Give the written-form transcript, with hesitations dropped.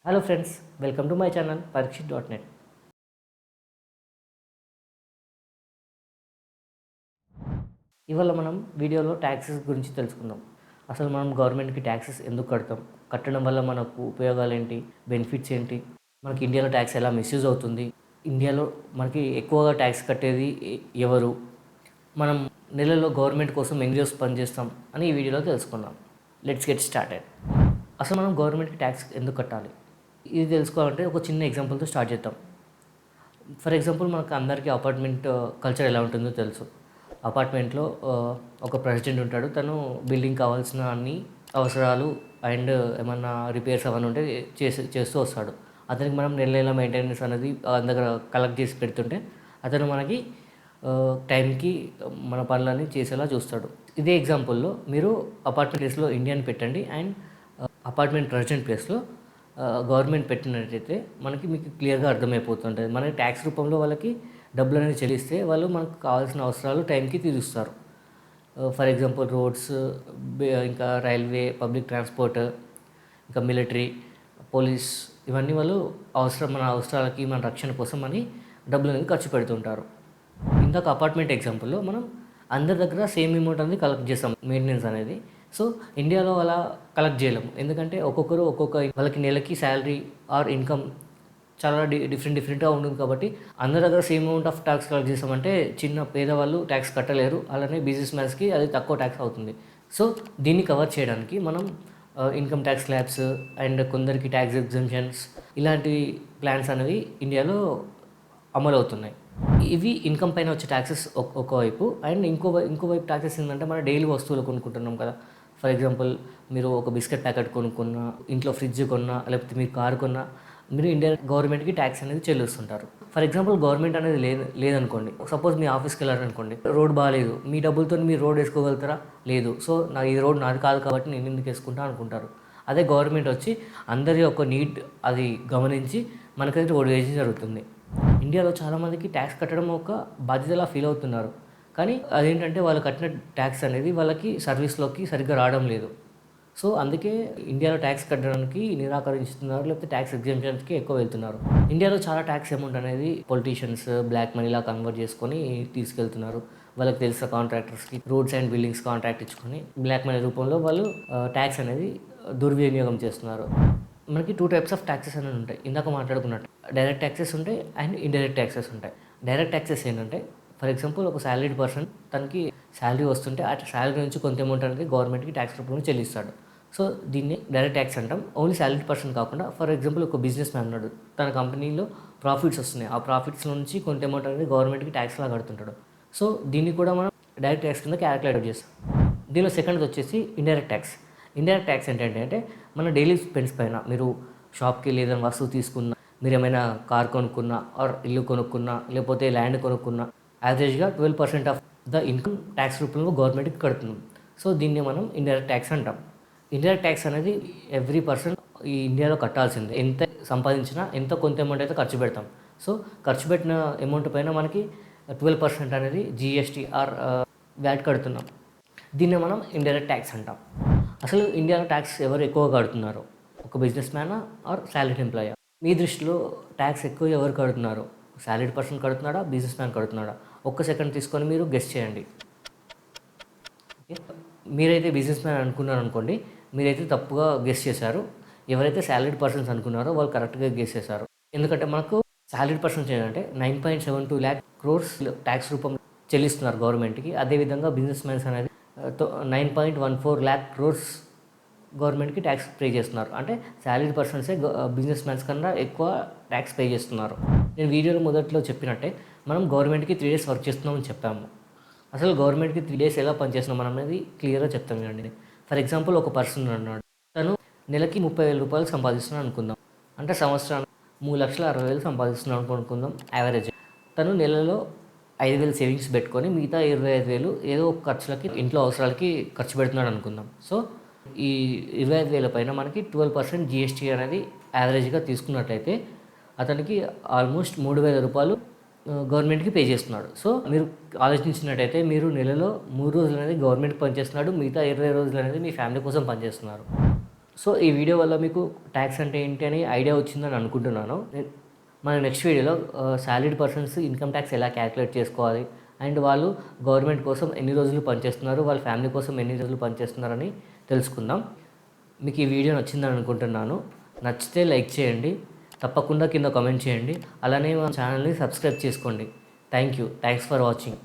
Hello friends, welcome to my channel పరీక్షిత్.net. ఇవాళ మనం వీడియోలో ట్యాక్సెస్ గురించి తెలుసుకుందాం. అసలు మనం గవర్నమెంట్కి ట్యాక్సెస్ ఎందుకు కడతాం, కట్టడం వల్ల మనకు ఉపయోగాలు ఏంటి, బెనిఫిట్స్ ఏంటి, మనకి ఇండియాలో ట్యాక్స్ ఎలా మిస్యూజ్ అవుతుంది, ఇండియాలో మనకి ఎక్కువగా ట్యాక్స్ కట్టేది ఎవరు, మనం నెలలో గవర్నమెంట్ కోసం ఎన్ని రోజులు పనిచేస్తాం అని ఈ వీడియోలో తెలుసుకుందాం. Let's get started. అసలు మనం గవర్నమెంట్కి ట్యాక్స్ ఎందుకు కట్టాలి, ఇది తెలుసుకోవాలంటే ఒక చిన్న ఎగ్జాంపుల్తో స్టార్ట్ చేద్దాం. ఫర్ ఎగ్జాంపుల్, మనకు అందరికీ అపార్ట్మెంట్ కల్చర్ ఎలా ఉంటుందో తెలుసు. అపార్ట్మెంట్లో ఒక ప్రెసిడెంట్ ఉంటాడు. తను బిల్డింగ్ కావాల్సిన అన్ని అవసరాలు అండ్ ఏమన్నా రిపేర్స్ అవన్నీ ఉంటే చేస్తూ వస్తాడు. అతనికి మనం నెల నెల మెయింటెనెన్స్ అనేది దగ్గర కలెక్ట్ చేసి పెడుతుంటే అతను మనకి టైంకి మన పనులన్నీ చేసేలా చూస్తాడు. ఇదే ఎగ్జాంపుల్లో మీరు అపార్ట్మెంట్ ప్లేస్లో ఇండియన్ పెట్టండి అండ్ అపార్ట్మెంట్ ప్రెసిడెంట్ ప్లేస్లో గవర్నమెంట్ పెట్టినట్టయితే మీకు క్లియర్గా అర్థమైపోతుంటుంది. మనకి ట్యాక్స్ రూపంలో వాళ్ళకి డబ్బులు అనేది చెల్లిస్తే వాళ్ళు మనకు కావాల్సిన అవసరాలు టైంకి తీరుస్తారు. ఫర్ ఎగ్జాంపుల్ రోడ్స్, ఇంకా రైల్వే, పబ్లిక్ ట్రాన్స్పోర్ట్, ఇంకా మిలిటరీ, పోలీస్, ఇవన్నీ వాళ్ళు మన అవసరాలకి, మన రక్షణ కోసం అని డబ్బులు అనేది ఖర్చు పెడుతుంటారు. ఇందాక అపార్ట్మెంట్ ఎగ్జాంపుల్లో మనం అందరి దగ్గర సేమ్ అమౌంట్ అనేది కలెక్ట్ చేస్తాం, మెయింటెనెన్స్ అనేది. సో ఇండియాలో అలా కలెక్ట్ చేయలేము, ఎందుకంటే ఒక్కొక్కరు వాళ్ళకి నెలకి శాలరీ ఆర్ ఇన్కమ్ చాలా డిఫరెంట్గా ఉంటుంది. కాబట్టి అందరి దగ్గర same amount of tax collect చేస్తామంటే చిన్న పేదవాళ్ళు ట్యాక్స్ కట్టలేరు, అలానే బిజినెస్ మ్యాన్స్కి అది తక్కువ ట్యాక్స్ అవుతుంది. సో దీన్ని కవర్ చేయడానికి మనం ఇన్కమ్ ట్యాక్స్ స్లాబ్స్ అండ్ కొందరికి ట్యాక్స్ ఎగ్జంప్షన్స్ ఇలాంటి ప్లాన్స్ అనేవి ఇండియాలో అమలు అవుతున్నాయి. ఇవి ఇన్కమ్ పైన వచ్చే ట్యాక్సెస్ ఒకవైపు, అండ్ ఇంకోవైపు ట్యాక్సెస్ ఏంటంటే మన డైలీ వస్తువులు కొనుక్కుంటున్నాం కదా. ఫర్ ఎగ్జాంపుల్, మీరు ఒక బిస్కెట్ ప్యాకెట్ కొనుక్కున్నా, ఇంట్లో ఫ్రిడ్జ్ కొన్నా, లేకపోతే మీరు కారు కొన్నా, మీరు ఇండియా గవర్నమెంట్కి ట్యాక్స్ అనేది చెల్లిస్తుంటారు. ఫర్ ఎగ్జాంపుల్, గవర్నమెంట్ అనేది లేదనుకోండి. సపోజ్ మీ ఆఫీస్కి వెళ్ళారనుకోండి, రోడ్ బాగాలేదు, మీ డబ్బులతో మీరు రోడ్ వేసుకోగలుగుతారా? లేదు. సో ఈ రోడ్ నాది కాదు కాబట్టి నేను ఎందుకు వేసుకుంటా అనుకుంటారు. అదే గవర్నమెంట్ వచ్చి అందరి యొక్క నీడ్ అది గమనించి మనకైతే రోడ్ వేసి జరుగుతుంది. ఇండియాలో చాలామందికి ట్యాక్స్ కట్టడం ఒక బాధ్యతలా ఫీల్ అవుతున్నారు, కానీ అదేంటంటే వాళ్ళు కట్టిన ట్యాక్స్ అనేది వాళ్ళకి సర్వీస్లోకి సరిగ్గా రావడం లేదు. సో అందుకే ఇండియాలో ట్యాక్స్ కట్టడానికి నిరాకరిస్తున్నారు, లేకపోతే ట్యాక్స్ ఎగ్జామ్షన్స్కి ఎక్కువ వెళ్తున్నారు. ఇండియాలో చాలా ట్యాక్స్ అమౌంట్ అనేది పొలిటీషియన్స్ బ్లాక్ మనీలా కన్వర్ట్ చేసుకొని తీసుకెళ్తున్నారు. వాళ్ళకి తెలిసిన కాంట్రాక్టర్స్కి రోడ్స్ అండ్ బిల్డింగ్స్ కాంట్రాక్ట్ ఇచ్చుకొని బ్లాక్ మనీ రూపంలో వాళ్ళు ట్యాక్స్ అనేది దుర్వినియోగం చేస్తున్నారు. మనకి 2 టైప్స్ ఆఫ్ ట్యాక్సెస్ అనేవి ఉంటాయి. ఇందాక మాట్లాడుకున్నట్టు డైరెక్ట్ ట్యాక్సెస్ ఉంటాయి అండ్ ఇండైరెక్ట్ ట్యాక్సెస్ ఉంటాయి. డైరెక్ట్ ట్యాక్సెస్ ఏంటంటే, ఫర్ ఎగ్జాంపుల్, ఒక సాలరీడ్ పర్సన్ తనకి శాలరీ వస్తుంటే ఆ శాలరీ నుంచి కొంత అమౌంట్ అనేది గవర్నమెంట్కి ట్యాక్స్ రూపంలో చెల్లిస్తాడు. సో దీన్ని డైరెక్ట్ ట్యాక్స్ అంటాం. ఓన్లీ శాలరీడ్ పర్సన్ కాకుండా, ఫర్ ఎగ్జాంపుల్, ఒక బిజినెస్ మ్యాన్ ఉన్నాడు, తన కంపెనీలో ప్రాఫిట్స్ వస్తున్నాయి, ఆ ప్రాఫిట్స్ నుంచి కొంత అమౌంట్ అనేది గవర్నమెంట్కి ట్యాక్స్లా కడుతుంటాడు. సో దీన్ని కూడా మనం డైరెక్ట్ ట్యాక్స్ కింద క్యాలిక్యులేట్ చేస్తాం. దీనిలో సెకండ్ వచ్చేసి ఇండైరెక్ట్ ట్యాక్స్. ఇండైరెక్ట్ ట్యాక్స్ ఏంటంటే, మన డైలీ స్పెండ్స్ పైన, మీరు షాప్కి వెళ్ళి ఏదైనా వస్తువు తీసుకున్నా, మీరు ఏమైనా కార్ కొనుక్కున్నా ఆర్ ఇల్లు కొనుక్కున్నా, లేకపోతే ల్యాండ్ కొనుక్కున్నా, యావరేజ్గా 12% ఆఫ్ ద ఇన్కమ్ ట్యాక్స్ రూపంలో గవర్నమెంట్కి కడుతున్నాం. సో దీన్ని మనం ఇండైరెక్ట్ ట్యాక్స్ అంటాం. ఇండైరెక్ట్ ట్యాక్స్ అనేది ఎవ్రీ పర్సన్ ఈ ఇండియాలో కట్టాల్సిందే. ఎంత సంపాదించినా కొంత అమౌంట్ అయితే ఖర్చు పెడతాం. సో ఖర్చు పెట్టిన అమౌంట్ పైన మనకి 12% అనేది జిఎస్టీ ఆర్ వ్యాట్ కడుతున్నాం. దీన్ని మనం ఇండైరెక్ట్ ట్యాక్స్ అంటాం. అసలు ఇండియాలో ట్యాక్స్ ఎవరు ఎక్కువగా కడుతున్నారు, ఒక బిజినెస్ మ్యానా ఆర్ సాలరీడ్ ఎంప్లాయా? మీ దృష్టిలో ట్యాక్స్ ఎక్కువ ఎవరు కడుతున్నారు? సాలరీడ్ పర్సన్ కడుతున్నాడా, బిజినెస్ మ్యాన్ కడుతున్నాడా? ఒక్క సెకండ్ తీసుకొని మీరు గెస్ చేయండి. మీరైతే బిజినెస్ మ్యాన్ అనుకున్నారు అనుకోండి, మీరైతే తప్పుగా గెస్ చేశారు. ఎవరైతే సాలరీడ్ పర్సన్స్ అనుకున్నారో వాళ్ళు కరెక్ట్గా గెస్ చేశారు. ఎందుకంటే మనకు సాలరీడ్ పర్సన్స్ ఏంటంటే 9.72 lakh crores ట్యాక్స్ రూపంలో చెల్లిస్తున్నారు గవర్నమెంట్కి. అదేవిధంగా బిజినెస్ మ్యాన్స్ అనేది 9.14 lakh crores గవర్నమెంట్కి ట్యాక్స్ పే చేస్తున్నారు. అంటే శాలరీ పర్సన్సే బిజినెస్ మ్యాన్స్ కన్నా ఎక్కువ ట్యాక్స్ పే చేస్తున్నారు. నేను వీడియోలో మొదట్లో చెప్పినట్టే మనం గవర్నమెంట్కి 3 days వర్క్ చేస్తున్నామని చెప్పాము. అసలు గవర్నమెంట్కి 3 days ఎలా పనిచేస్తున్నాం అనేది క్లియర్గా చెప్తాను అండి. ఫర్ ఎగ్జాంపుల్, ఒక పర్సన్ ఉన్నాడు, తను నెలకి 30,000 రూపాయలు సంపాదిస్తున్నాడు అనుకుందాం. అంటే సంవత్సరానికి 3,60,000 సంపాదిస్తున్నాడు అనుకుందాం యావరేజ్. తను నెలలో 5,000 సేవింగ్స్ పెట్టుకొని మిగతా 25,000 ఏదో ఒక ఖర్చులకి, ఇంట్లో అవసరాలకి ఖర్చు పెడుతున్నాడు అనుకుందాం. సో ఈ 25,000 పైన మనకి 12% జిఎస్టీ అనేది యావరేజ్గా తీసుకున్నట్లయితే అతనికి ఆల్మోస్ట్ 3,000 రూపాయలు గవర్నమెంట్కి పే చేస్తున్నాడు. సో మీరు ఆలోచించినట్టయితే మీరు నెలలో 3 రోజులు అనేది గవర్నమెంట్కి పనిచేస్తున్నాడు, మిగతా 20 రోజులు అనేది మీ ఫ్యామిలీ కోసం పనిచేస్తున్నారు. సో ఈ వీడియో వల్ల మీకు ట్యాక్స్ అంటే ఏంటి అని ఐడియా వచ్చిందని అనుకుంటున్నాను. మన నెక్స్ట్ వీడియోలో సాలరీడ్ పర్సన్స్ ఇన్కమ్ ట్యాక్స్ ఎలా క్యాలిక్యులేట్ చేసుకోవాలి అండ్ వాళ్ళు గవర్నమెంట్ కోసం ఎన్ని రోజులు పనిచేస్తున్నారు, వాళ్ళ ఫ్యామిలీ కోసం ఎన్ని రోజులు పనిచేస్తున్నారని తెలుసుకుందాం. మీకు ఈ వీడియో నచ్చిందని అనుకుంటున్నాను. నచ్చితే లైక్ చేయండి, తప్పకుండా కింద కామెంట్ చేయండి, అలానే మా ఛానల్ని సబ్స్క్రైబ్ చేసుకోండి. Thanks for watching.